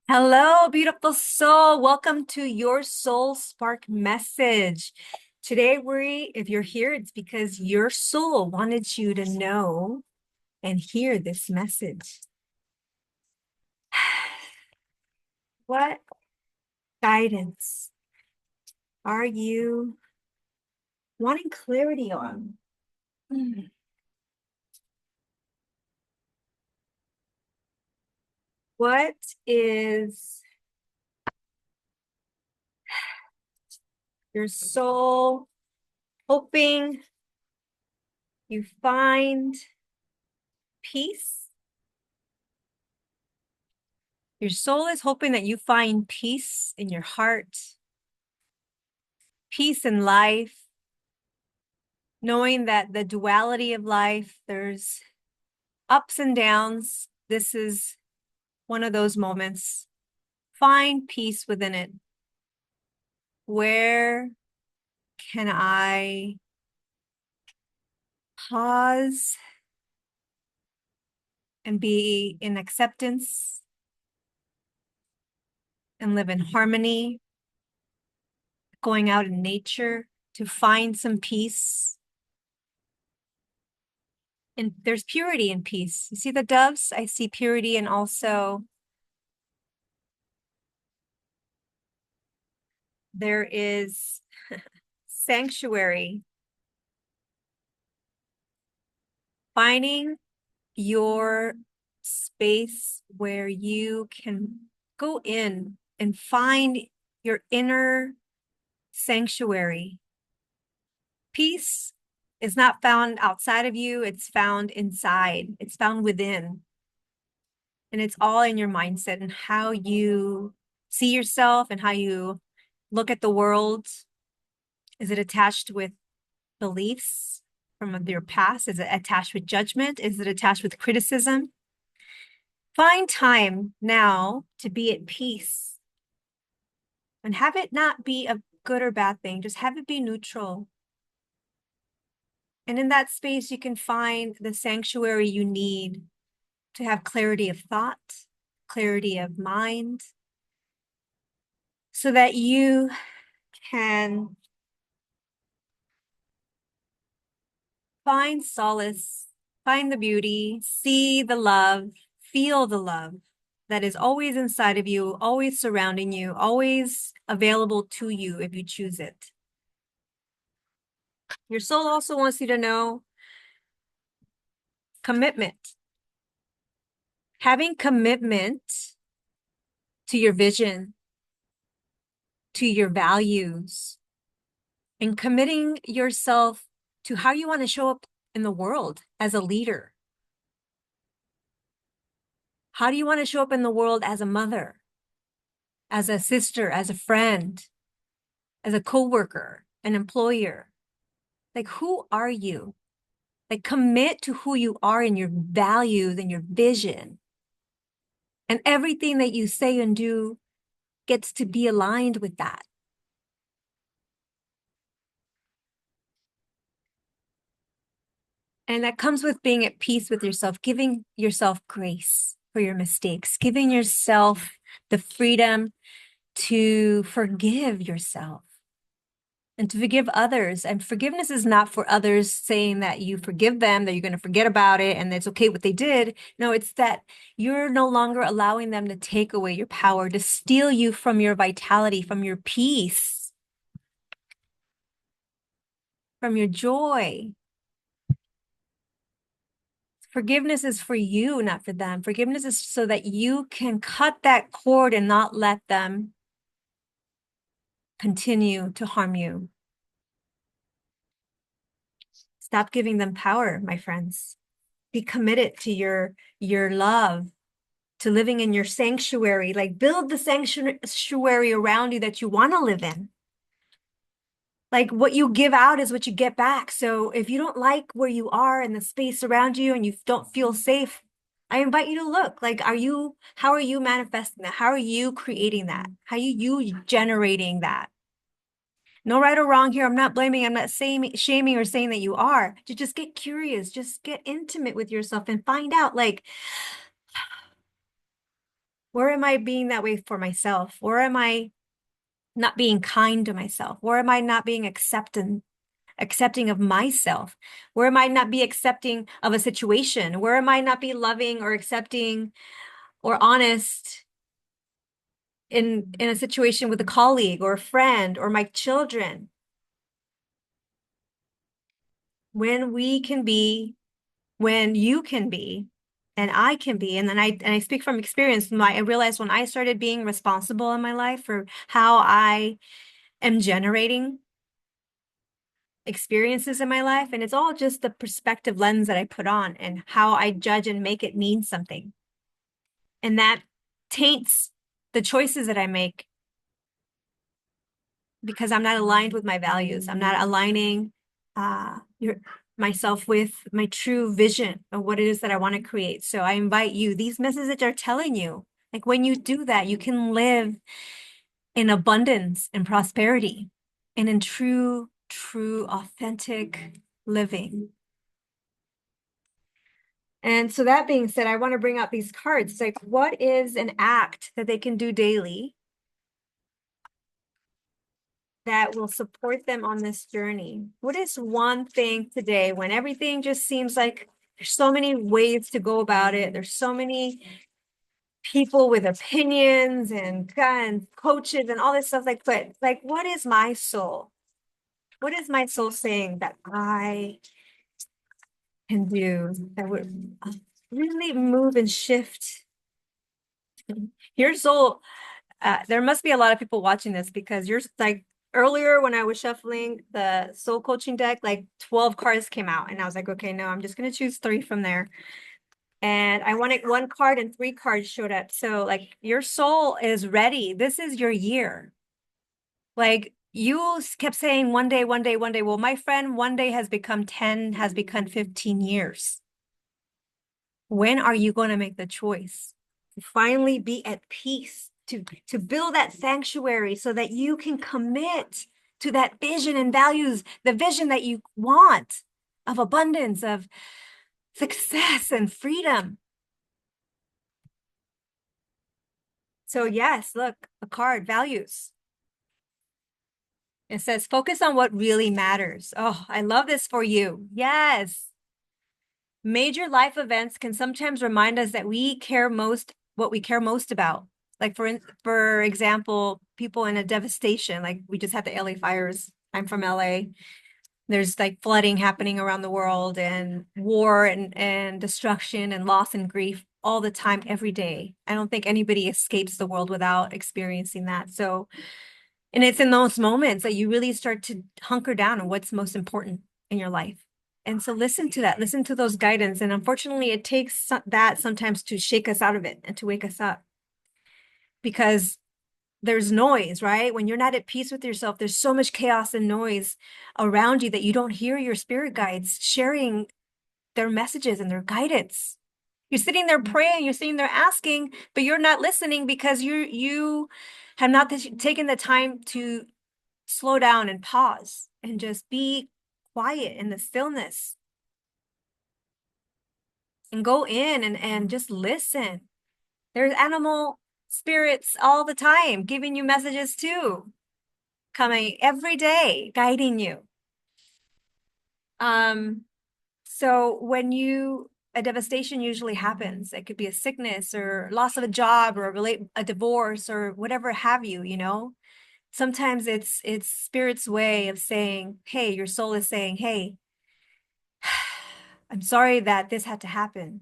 Hello, beautiful soul. Welcome to your soul spark message. Today, if you're here, it's because your soul wanted you to know and hear this message. What guidance are you wanting clarity on? What is your soul hoping you find peace? Your soul is hoping that you find peace in your heart, peace in life, knowing that the duality of life, there's ups and downs. This is one of those moments. Find peace within it. Where can I pause and be in acceptance and live in harmony, going out in nature to find some peace? And there's purity in peace. You see the doves? I see purity, and also there is sanctuary. Finding your space where you can go in and find your inner sanctuary. Peace is not found outside of you, it's found inside, it's found within. And it's all in your mindset and how you see yourself and how you look at the world. Is it attached with beliefs from your past? Is it attached with judgment? Is it attached with criticism? Find time now to be at peace and have it not be a good or bad thing. Just have it be neutral. And in that space, you can find the sanctuary you need to have clarity of thought, clarity of mind, so that you can find solace, find the beauty, see the love, feel the love that is always inside of you, always surrounding you, always available to you if you choose it. Your soul also wants you to know commitment. Having commitment to your vision, to your values, and committing yourself to how you want to show up in the world as a leader. How do you want to show up in the world as a mother, as a sister, as a friend, as a coworker, an employer? Like, who are you? Like, commit to who you are and your values and your vision. And everything that you say and do gets to be aligned with that. And that comes with being at peace with yourself, giving yourself grace for your mistakes, giving yourself the freedom to forgive yourself and to forgive others. And forgiveness is not for others saying that you forgive them, that you're going to forget about it and it's okay what they did. No, it's that you're no longer allowing them to take away your power, to steal you from your vitality, from your peace, from your joy. Forgiveness is for you, not for them. Forgiveness is so that you can cut that cord and not let them continue to harm you. Stop giving them power, my friends. Be committed to your love, to living in your sanctuary. Like, build the sanctuary around you that you want to live in. Like, what you give out is what you get back. So if you don't like where you are and the space around you and you don't feel safe, I invite you to look. Like, how are you manifesting that? How are you creating that? How are you generating that? No right or wrong here. I'm not blaming, I'm not saying shaming or saying that you are. To just get curious, just get intimate with yourself and find out, like, Where am I being that way for myself? Where am I not being kind to myself? Where am I not being accepting of myself? Where am I not be accepting of a situation? Where am I not be loving or accepting or honest in a situation with a colleague or a friend or my children? When we can be, when you can be, and I can be, and then I speak from experience. I realized when I started being responsible in my life for how I am generating experiences in my life, and it's all just the perspective lens that I put on and how I judge and make it mean something. And that taints the choices that I make because I'm not aligned with my values. I'm not aligning myself with my true vision of what it is that I want to create. So I invite you, these messages are telling you, like when you do that, you can live in abundance and prosperity and in true, authentic living. And so that being said, I want to bring out these cards. It's like, what is an act that they can do daily that will support them on this journey? What is one thing today when everything just seems like there's so many ways to go about it? There's so many people with opinions and coaches and all this stuff. But like, what is my soul? What is my soul saying that I can do that would really move and shift your soul? There must be a lot of people watching this because you're like earlier when I was shuffling the soul coaching deck, like 12 cards came out and I was like, okay, no, I'm just going to choose 3 from there. And I wanted 1 card and 3 cards showed up. So like your soul is ready. This is your year. Like you kept saying one day, one day, one day. Well, my friend, one day has become 10, has become 15 years. When are you going to make the choice to finally be at peace, to build that sanctuary so that you can commit to that vision and values, the vision that you want of abundance, of success and freedom? So yes, look, a card, values. It says, focus on what really matters. Oh, I love this for you. Yes. Major life events can sometimes remind us that we care most what we care most about. Like for example, people in a devastation, like we just had the LA fires. I'm from LA. There's like flooding happening around the world and war and destruction and loss and grief all the time, every day. I don't think anybody escapes the world without experiencing that. So, and it's in those moments that you really start to hunker down on what's most important in your life. And so listen to that, listen to those guidance. And unfortunately, it takes that sometimes to shake us out of it and to wake us up because there's noise, right? When you're not at peace with yourself, there's so much chaos and noise around you that you don't hear your spirit guides sharing their messages and their guidance. You're sitting there praying, you're sitting there asking, but you're not listening because you have not taken the time to slow down and pause and just be quiet in the stillness and go in and just listen. There's animal spirits all the time giving you messages too, coming every day, guiding you. Um, so when a devastation usually happens, it could be a sickness or loss of a job or a divorce or whatever have you, you know. Sometimes it's spirit's way of saying, hey, your soul is saying, hey, I'm sorry that this had to happen,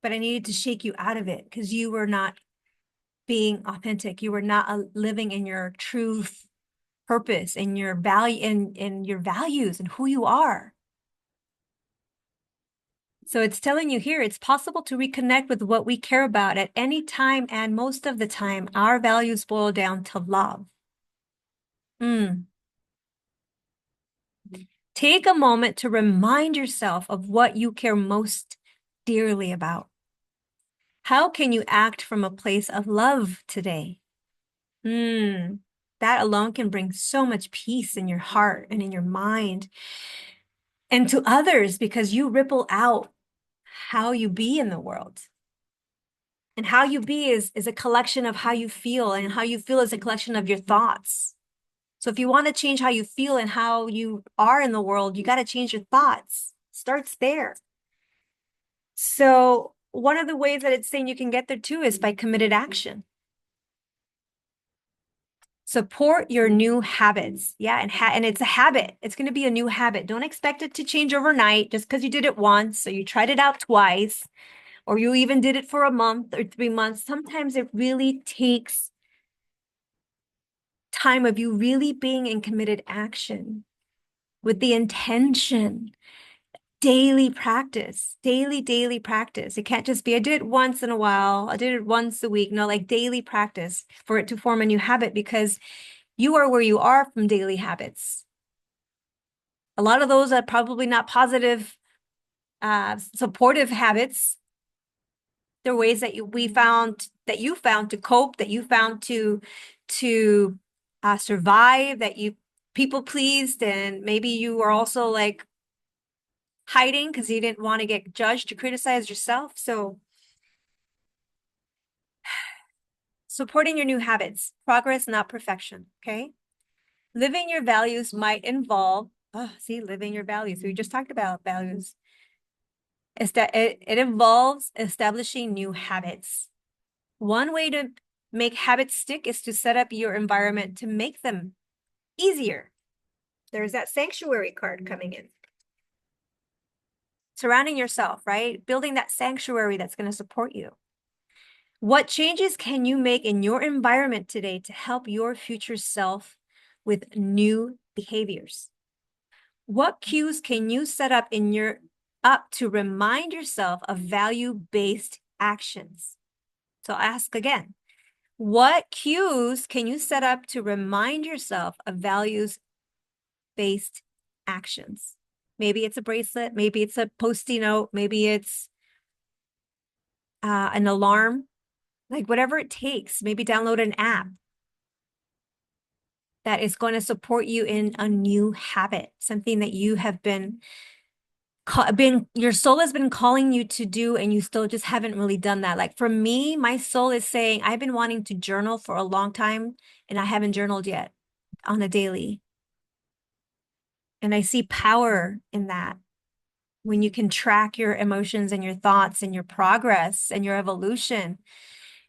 but I needed to shake you out of it because you were not being authentic. You were not living in your true purpose and your value and your values and who you are. So it's telling you here, it's possible to reconnect with what we care about at any time. And most of the time, our values boil down to love. Take a moment to remind yourself of what you care most dearly about. How can you act from a place of love today? That alone can bring so much peace in your heart and in your mind and to others because you ripple out how you be in the world. And how you be is a collection of how you feel, and how you feel is a collection of your thoughts. So if you want to change how you feel and how you are in the world, you got to change your thoughts. Starts there. So one of the ways that it's saying you can get there too is by committed action. Support your new habits. Yeah, and it's a habit. It's going to be a new habit. Don't expect it to change overnight just because you did it once or you tried it out twice or you even did it for a month or 3 months. Sometimes it really takes time of you really being in committed action with the intention. Daily practice. It can't just be, I did it once in a while, I did it once a week. No, like daily practice for it to form a new habit, because you are where you are from daily habits. A lot of those are probably not positive, supportive habits. They're ways that you found to cope, that you found to survive, that you people pleased, and maybe you are also like hiding because you didn't want to get judged or criticized yourself. So supporting your new habits, progress, not perfection. Okay. Living your values might involve, living your values. We just talked about values. It involves establishing new habits. One way to make habits stick is to set up your environment to make them easier. There's that sanctuary card coming in. Surrounding yourself, right? Building that sanctuary that's going to support you. What changes can you make in your environment today to help your future self with new behaviors? What cues can you set up to remind yourself of value-based actions? So ask again, what cues can you set up to remind yourself of values-based actions? Maybe it's a bracelet, maybe it's a Post-it note, maybe it's an alarm, like whatever it takes. Maybe download an app that is going to support you in a new habit, something that you have been your soul has been calling you to do, and you still just haven't really done that. Like for me, my soul is saying, I've been wanting to journal for a long time and I haven't journaled yet on a daily. And I see power in that when you can track your emotions and your thoughts and your progress and your evolution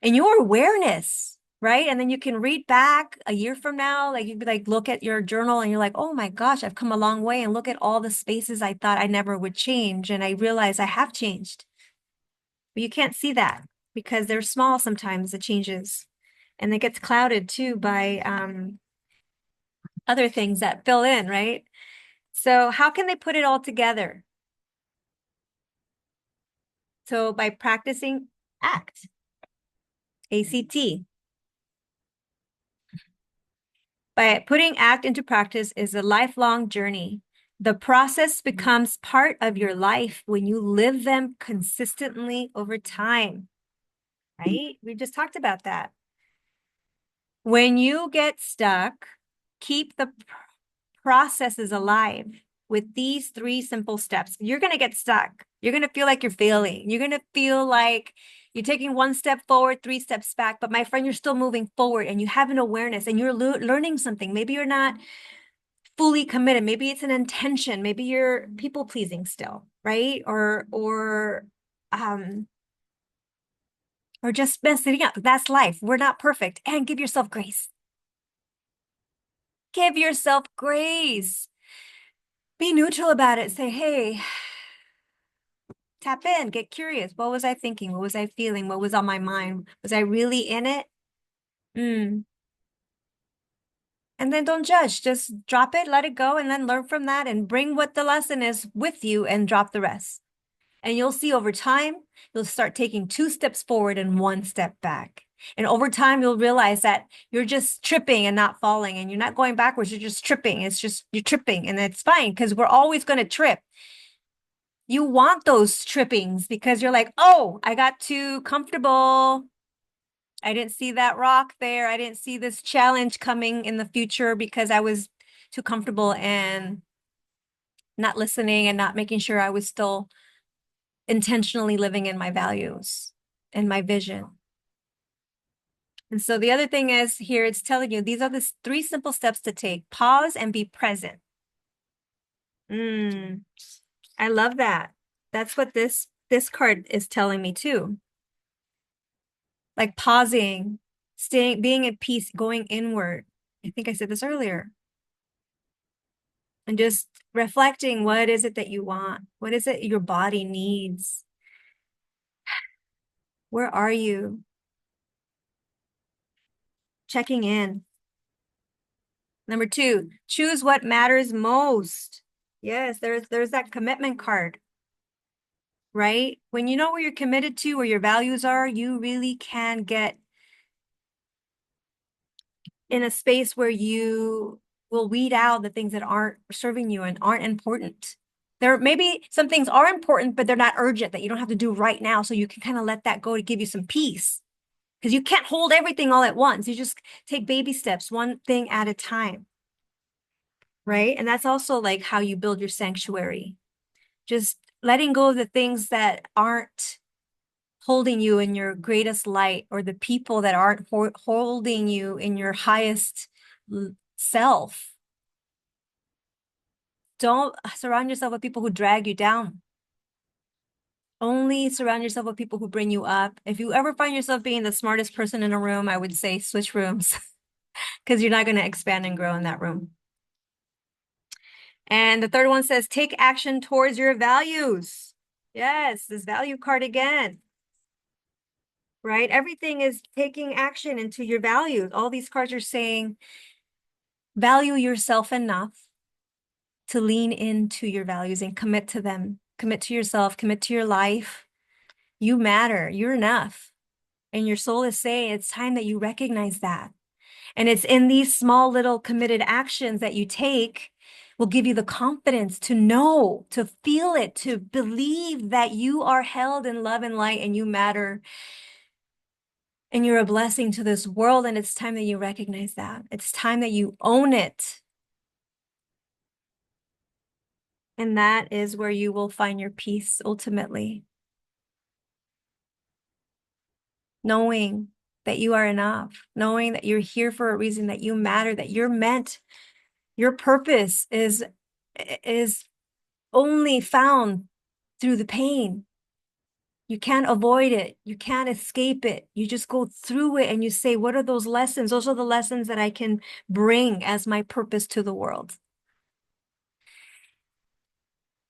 and your awareness, right? And then you can read back a year from now, like you'd be like, look at your journal and you're like, oh my gosh, I've come a long way. And look at all the spaces I thought I never would change. And I realize I have changed. But you can't see that because they're small sometimes, the changes. And it gets clouded too by other things that fill in, right? So how can they put it all together? So by practicing ACT, ACT. By putting ACT into practice is a lifelong journey. The process becomes part of your life when you live them consistently over time, right? We just talked about that. When you get stuck, keep the processes alive with these 3 simple steps. You're going to get stuck. You're going to feel like you're failing. You're going to feel like you're taking 1 step forward, 3 steps back. But my friend, you're still moving forward and you have an awareness and you're learning something. Maybe you're not fully committed. Maybe it's an intention. Maybe you're people pleasing still, right? Or just messing up. That's life. We're not perfect. And give yourself grace. Give yourself grace. Be neutral about it. Say, hey, tap in, get curious. What was I thinking? What was I feeling? What was on my mind? Was I really in it? And then don't judge. Just drop it, let it go, and then learn from that and bring what the lesson is with you and drop the rest. And you'll see over time, you'll start taking 2 steps forward and 1 step back. And over time, you'll realize that you're just tripping and not falling, and you're not going backwards. You're just tripping. It's just you're tripping, and it's fine because we're always going to trip. You want those trippings because you're like, oh, I got too comfortable. I didn't see that rock there. I didn't see this challenge coming in the future because I was too comfortable and not listening and not making sure I was still intentionally living in my values. and my vision. And so the other thing is here, it's telling you, these are the 3 simple steps to take. Pause and be present. I love that. That's what this card is telling me too. Like pausing, staying, being at peace, going inward. I think I said this earlier. And just reflecting, what is it that you want? What is it your body needs? Where are you? Checking in. Number 2, choose what matters most. Yes, there's that commitment card, right? When you know where you're committed to, where your values are, you really can get in a space where you will weed out the things that aren't serving you and aren't important. There maybe some things are important, but they're not urgent that you don't have to do right now. So you can kind of let that go to give you some peace, because you can't hold everything all at once. You just take baby steps, one thing at a time, right? And that's also like how you build your sanctuary. Just letting go of the things that aren't holding you in your greatest light, or the people that aren't holding you in your highest self. Don't surround yourself with people who drag you down. Only surround yourself with people who bring you up. If you ever find yourself being the smartest person in a room, I would say switch rooms, because you're not going to expand and grow in that room. And the third one says, take action towards your values. Yes, this value card again. Right? Everything is taking action into your values. All these cards are saying, value yourself enough to lean into your values and commit to them. Commit to yourself, commit to your life. You matter, you're enough. And your soul is saying it's time that you recognize that. And it's in these small little committed actions that you take will give you the confidence to know, to feel it, to believe that you are held in love and light and you matter. And you're a blessing to this world. And it's time that you recognize that. It's time that you own it. And that is where you will find your peace ultimately. Knowing that you are enough, knowing that you're here for a reason, that you matter, that you're meant, your purpose is only found through the pain. You can't avoid it. You can't escape it. You just go through it and you say, what are those lessons? Those are the lessons that I can bring as my purpose to the world.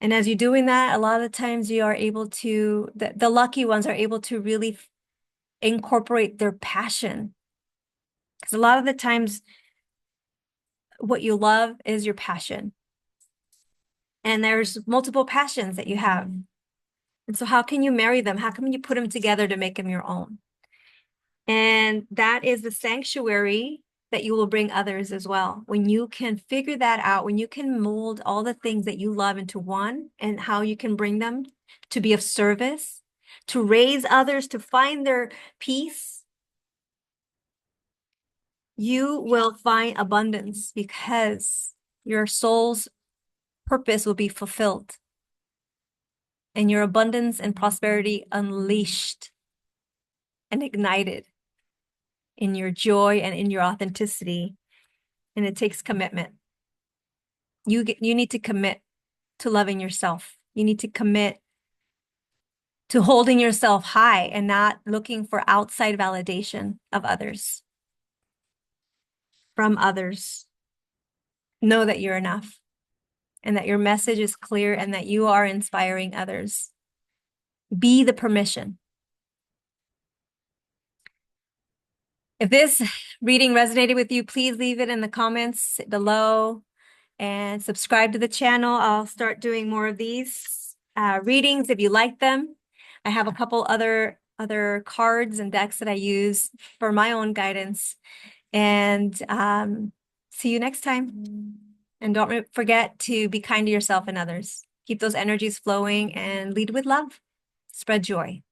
And as you're doing that, a lot of times you are able to, the lucky ones are able to really incorporate their passion. Because a lot of the times what you love is your passion. And there's multiple passions that you have. And so how can you marry them? How can you put them together to make them your own? And that is the sanctuary that you will bring others as well. When you can figure that out, when you can mold all the things that you love into one, and how you can bring them to be of service, to raise others, to find their peace, you will find abundance, because your soul's purpose will be fulfilled and your abundance and prosperity unleashed and ignited in your joy and in your authenticity. And it takes commitment. You need to commit to loving yourself. You need to commit to holding yourself high and not looking for outside validation of others, from others. Know that you're enough, and that your message is clear, and that you are inspiring others. Be the permission. If this reading resonated with you, please leave it in the comments below and subscribe to the channel. I'll start doing more of these readings if you like them. I have a couple other cards and decks that I use for my own guidance. And see you next time. And don't forget to be kind to yourself and others. Keep those energies flowing and lead with love. Spread joy.